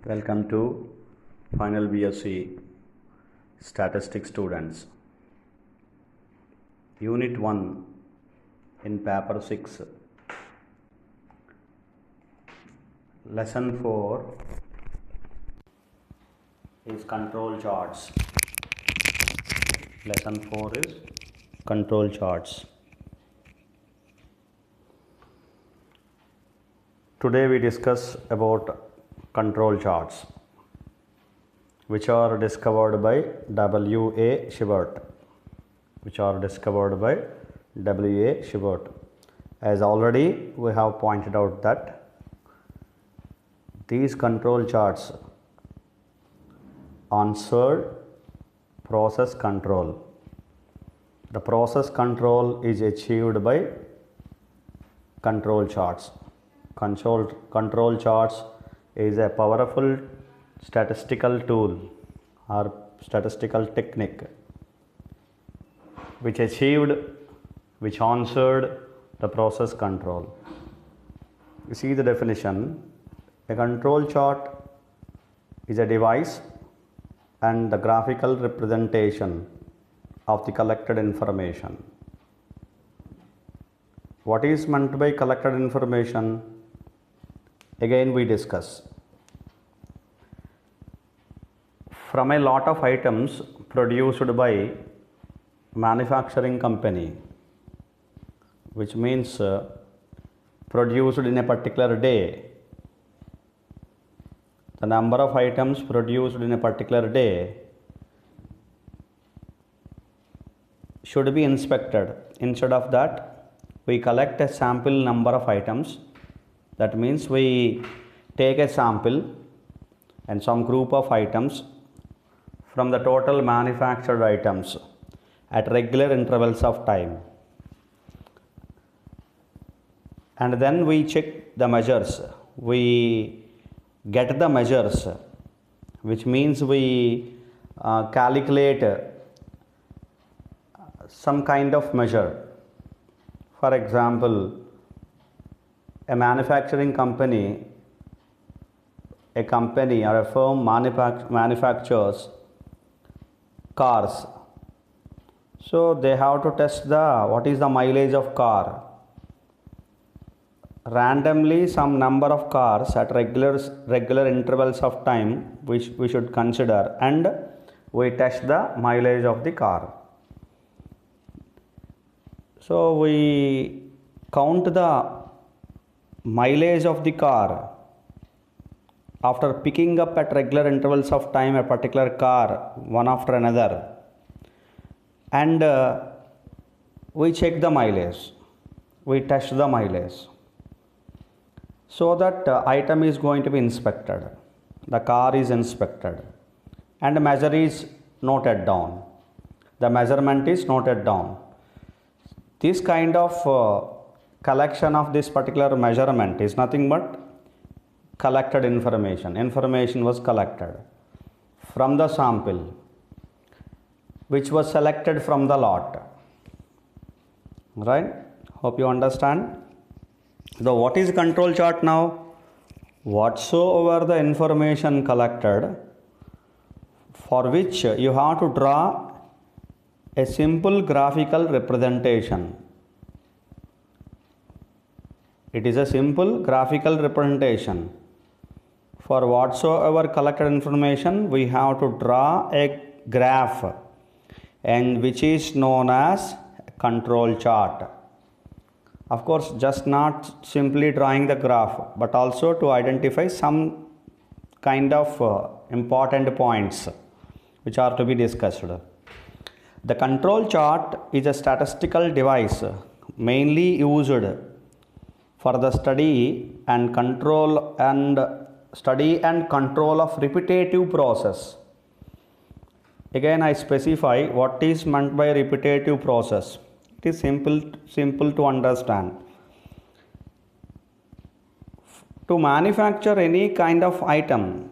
Welcome to final BSc Statistics students. Unit 1 in paper 6. Lesson 4 is control charts. Lesson 4 is control charts. Today we discuss about control charts, which are discovered by W.A. Shewart. As already we have pointed out that these control charts answer process control. The process control is achieved by control charts. Control charts is a powerful statistical tool or statistical technique which answered the process control. You see the definition. A control chart is a device and the graphical representation of the collected information. What is meant by collected information? Again we discuss. From a lot of items produced by manufacturing company, which means produced in a particular day, the number of items produced in a particular day should be inspected. Instead of that, we collect a sample number of items. That means we take a sample and some group of items from the total manufactured items at regular intervals of time, and then we check the measures. We get the measures, which means we calculate some kind of measure. For example, a manufacturing company, a company or a firm manufactures cars. So they have to test what is the mileage of car. Randomly some number of cars at regular intervals of time which we should consider, and we test the mileage of the car. So we count the mileage of the car after picking up at regular intervals of time a particular car one after another, and we check the mileage, we test the mileage, so that item is going to be inspected, the car is inspected, and the measure is noted down, the measurement is noted down. This kind of collection of this particular measurement is nothing but collected information. Information was collected from the sample which was selected from the lot. Right? Hope you understand. So what is control chart now? Whatsoever the information collected, for which you have to draw a simple graphical representation. It is a simple graphical representation. For whatsoever collected information, we have to draw a graph, and which is known as control chart. Of course, just not simply drawing the graph, but also to identify some kind of important points which are to be discussed. The control chart is a statistical device mainly used for the study and control of repetitive process. Again, I specify what is meant by repetitive process. It is simple to understand. To manufacture any kind of item,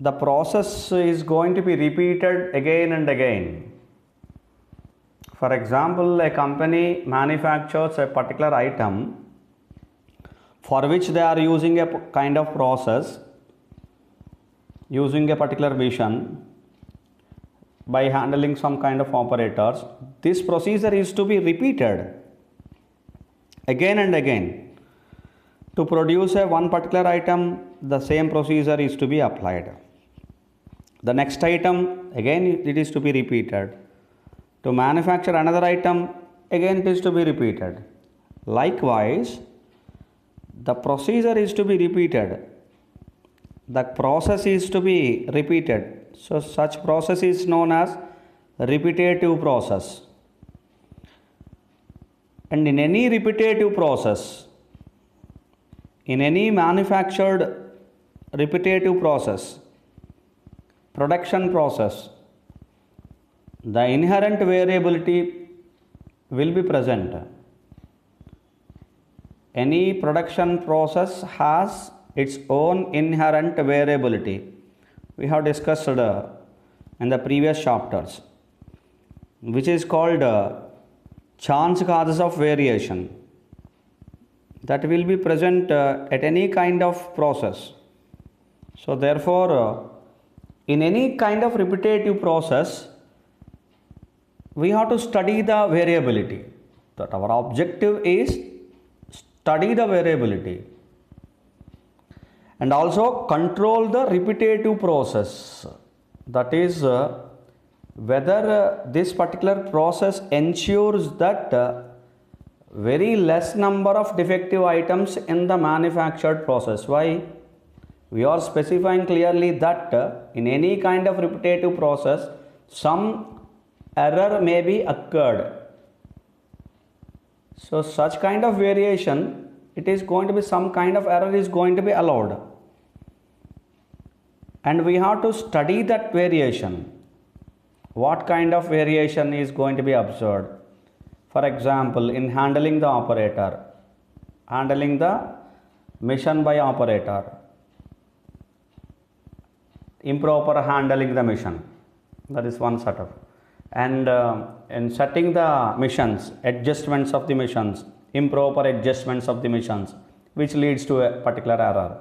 the process is going to be repeated again and again. For example, a company manufactures a particular item for which they are using a kind of process using a particular mission by handling some kind of operators, this procedure is to be repeated again and again. To produce a one particular item, the same procedure is to be applied. The next item, again it is to be repeated. To manufacture another item, again it is to be repeated. Likewise, the procedure is to be repeated. The process is to be repeated. So such process is known as repetitive process. And in any repetitive process, in any manufactured repetitive process, production process, the inherent variability will be present. Any production process has its own inherent variability. We have discussed in the previous chapters, which is called chance causes of variation, that will be present at any kind of process. So therefore, in any kind of repetitive process, we have to study the variability. That our objective is study the variability and also control the repetitive process. That is, whether this particular process ensures that very less number of defective items in the manufactured process. Why? We are specifying clearly that in any kind of repetitive process, some error may be occurred. So such kind of variation, it is going to be some kind of error is going to be allowed. And we have to study that variation. What kind of variation is going to be observed? For example, in handling the operator, handling the mission by operator, improper handling the mission, that is one set of. And in setting the missions, adjustments of the missions, improper adjustments of the missions, which leads to a particular error.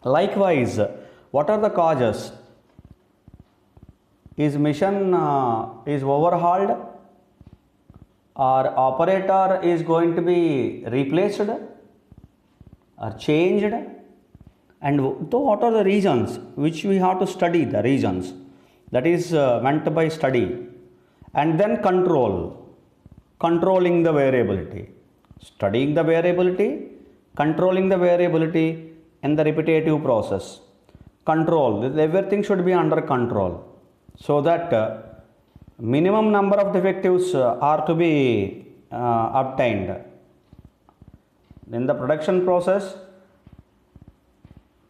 Likewise, what are the causes? Is mission is overhauled, or operator is going to be replaced or changed? And what are the reasons which we have to study? The reasons, that is meant by study. And then controlling the variability, studying the variability, controlling the variability in the repetitive process. Control, everything should be under control, so that minimum number of defectives are to be obtained. In the production process,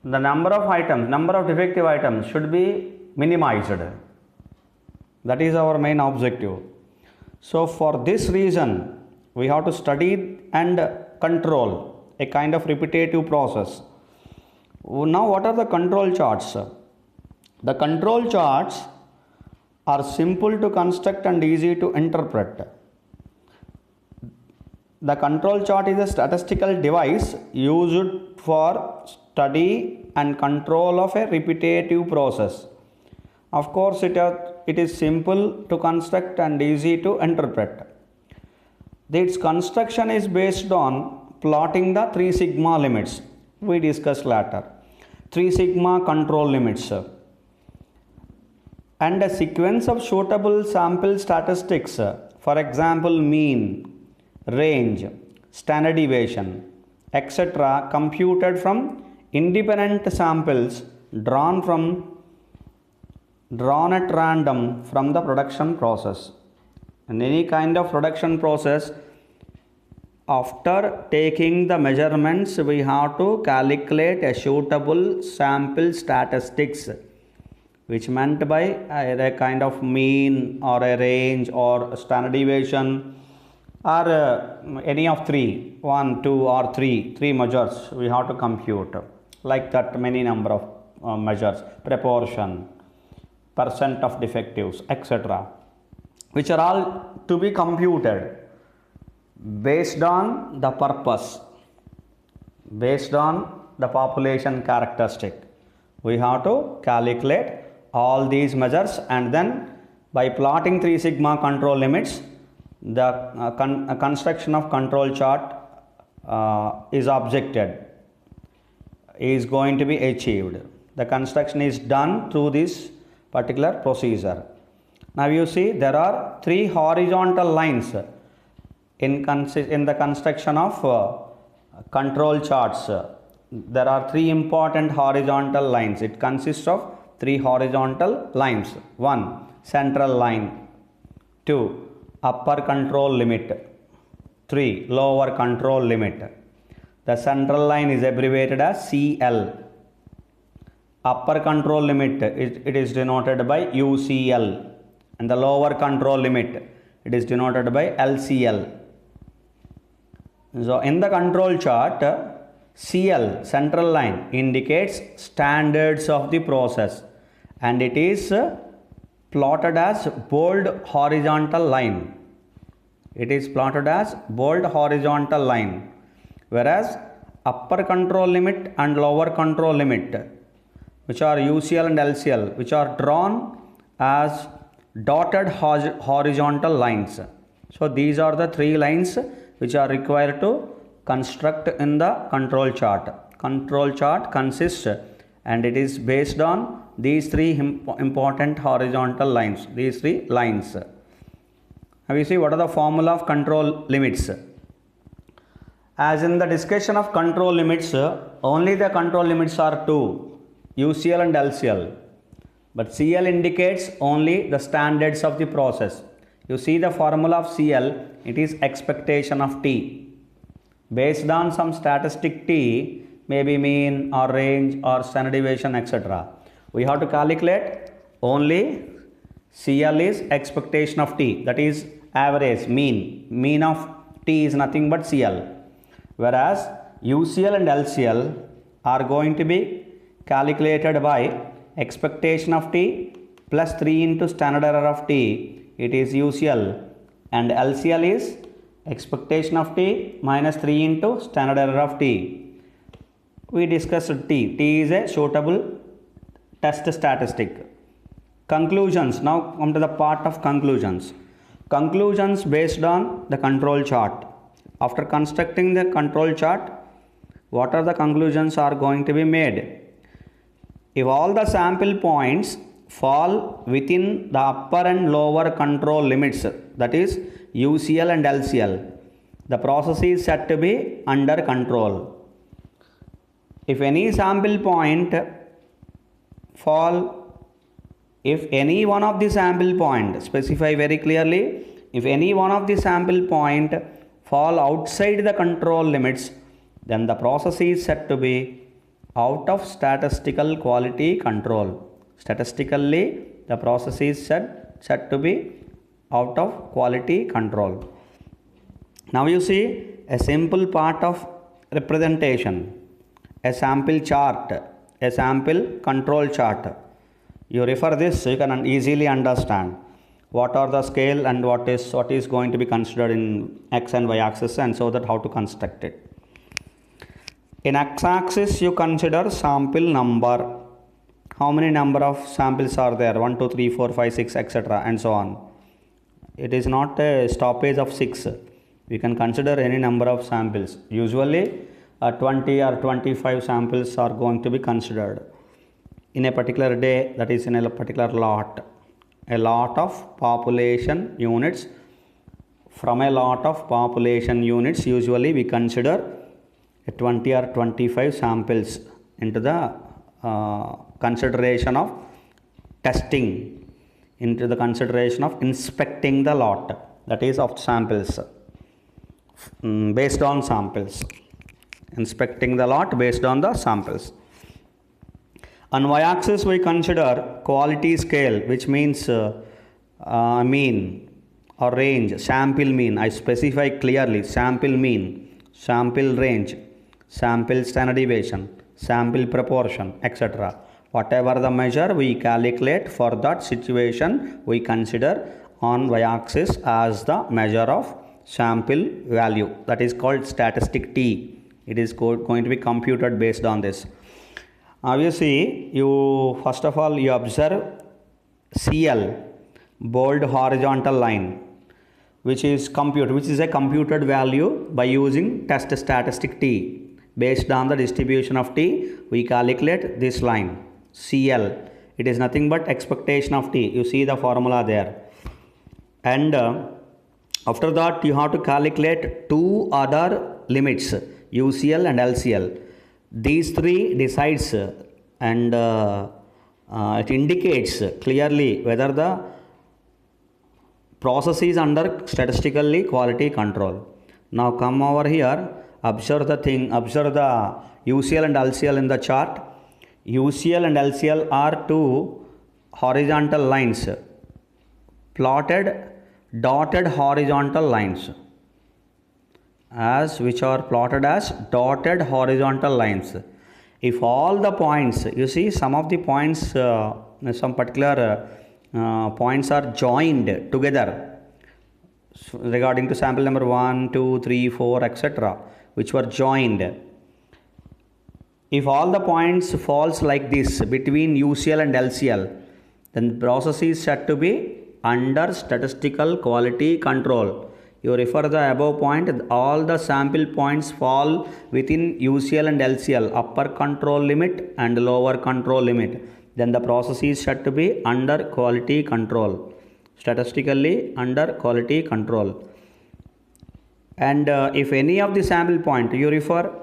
the number of defective items should be minimized. That is our main objective. So for this reason, we have to study and control a kind of repetitive process. Now, what are the control charts? The control charts are simple to construct and easy to interpret. The control chart is a statistical device used for study and control of a repetitive process. Of course, it is simple to construct and easy to interpret. Its construction is based on plotting the 3 sigma limits. We discussed later. 3 sigma control limits and a sequence of suitable sample statistics, for example mean, range, standard deviation, etc., computed from independent samples drawn at random from the production process. In any kind of production process, after taking the measurements, we have to calculate a suitable sample statistics, which meant by a kind of mean or a range or standard deviation, or any of 3, 1, 2 or 3 measures we have to compute. Like that, many number of measures, proportion, percent of defectives, etc., which are all to be computed based on the purpose, based on the population characteristic, We have to calculate all these measures, and then by plotting 3 sigma control limits, the construction of control chart is going to be achieved. The construction is done through this particular procedure. Now you see there are 3 horizontal lines in the construction of control charts. There are 3 important horizontal lines. It consists of 3 horizontal lines. 1. Central line. 2. Upper control limit. 3. Lower control limit. The central line is abbreviated as CL. Upper control limit, it is denoted by UCL. And the lower control limit, it is denoted by LCL. So in the control chart, CL, central line, indicates standards of the process, and it is plotted as bold horizontal line. It is plotted as bold horizontal line. Whereas upper control limit and lower control limit, which are UCL and LCL, which are drawn as dotted horizontal lines. So these are the 3 lines which are required to construct in the control chart. Control chart consists, and it is based on these 3 important horizontal lines, these 3 lines. Now we see what are the formula of control limits. As in the discussion of control limits, only the control limits are 2, UCL and LCL. But CL indicates only the standards of the process. You see the formula of CL, it is expectation of T. Based on some statistic T, maybe mean or range or standard deviation, etc. We have to calculate only CL is expectation of T, that is average, mean. Mean of T is nothing but CL. Whereas UCL and LCL are going to be calculated by expectation of T plus 3 into standard error of T, it is UCL, and LCL is expectation of T minus 3 into standard error of T. We discussed T. T is a suitable test statistic. Conclusions. Now come to the part of conclusions. Conclusions based on the control chart. After constructing the control chart, what are the conclusions are going to be made? If all the sample points fall within the upper and lower control limits, that is UCL and LCL, the process is said to be under control. If any sample point if any one of the sample point, specify very clearly, if any one of the sample point fall outside the control limits, then the process is said to be out of statistical quality control. Statistically, the process is said to be out of quality control. Now you see a simple part of representation, a sample chart, a sample control chart. You refer this, you can easily understand what are the scale and what is going to be considered in x and y axis, and so that how to construct it. In x-axis, you consider sample number. How many number of samples are there? 1, 2, 3, 4, 5, 6, etc. and so on. It is not a stoppage of 6. We can consider any number of samples. Usually, 20 or 25 samples are going to be considered in a particular day, that is in a particular lot. A lot of population units. From a lot of population units, usually we consider 20 or 25 samples into the consideration of testing, into the consideration of inspecting the lot, that is of samples, based on samples, inspecting the lot based on the samples. On y-axis we consider quality scale, which means mean or range, sample mean. I specify clearly sample mean, sample range, sample standard deviation, sample proportion, etc. Whatever the measure we calculate for that situation, we consider on y-axis as the measure of sample value. That is called statistic T. It is going to be computed based on this. Obviously, you first of all you observe CL, bold horizontal line, which is a computed value by using test statistic T. Based on the distribution of T, we calculate this line CL. It is nothing but expectation of T. You see the formula there. And after that, you have to calculate two other limits, UCL and LCL. These three decides and it indicates clearly whether the process is under statistically quality control. Now come over here, observe the UCL and LCL in the chart. UCL and LCL are two horizontal lines, dotted horizontal lines, which are plotted as dotted horizontal lines. If all the points, you see some of the points, some particular points are joined together regarding to sample number 1, 2, 3, 4, etc., which were joined. If all the points falls like this between UCL and LCL, then the process is said to be under statistical quality control. You refer the above point, all the sample points fall within UCL and LCL, upper control limit and lower control limit. Then the process is said to be under quality control, statistically under quality control. And if any of the sample point you refer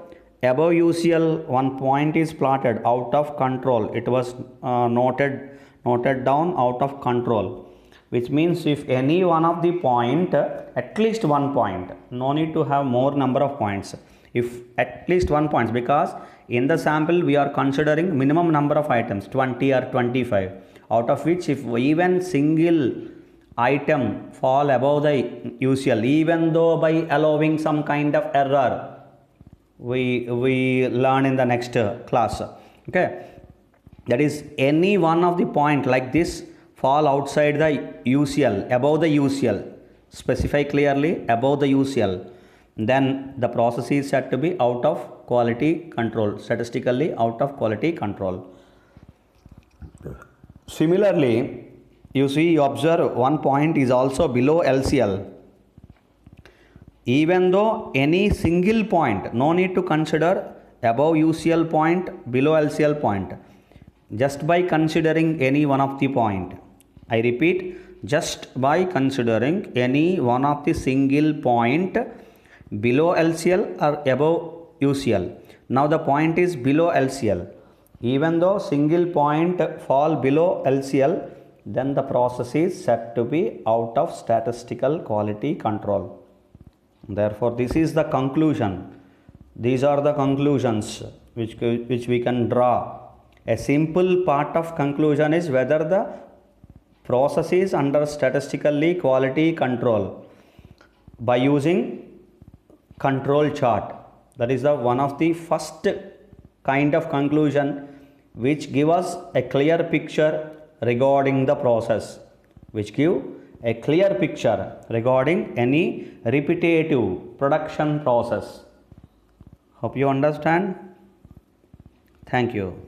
above UCL, one point is plotted out of control, it was noted down out of control, which means if any one of the point, at least one point, no need to have more number of points, if at least one point, because in the sample we are considering minimum number of items 20 or 25, out of which if even single item fall above the UCL, even though by allowing some kind of error, we learn in the next class, okay, that is any one of the point like this fall outside the UCL, above the UCL, specify clearly above the UCL, then the process is said to be out of quality control, statistically out of quality control. Similarly, you observe one point is also below LCL. Even though any single point, no need to consider above UCL point, below LCL point, just by considering any one of the point. I repeat, just by considering any one of the single point below LCL or above UCL. Now the point is below LCL. Even though single point fall below LCL, then the process is said to be out of statistical quality control. Therefore, this is the conclusion. These are the conclusions which we can draw. A simple part of conclusion is whether the process is under statistically quality control by using control chart. That is the one of the first kind of conclusion which give us a clear picture regarding the process, which give a clear picture regarding any repetitive production process. Hope you understand. Thank you.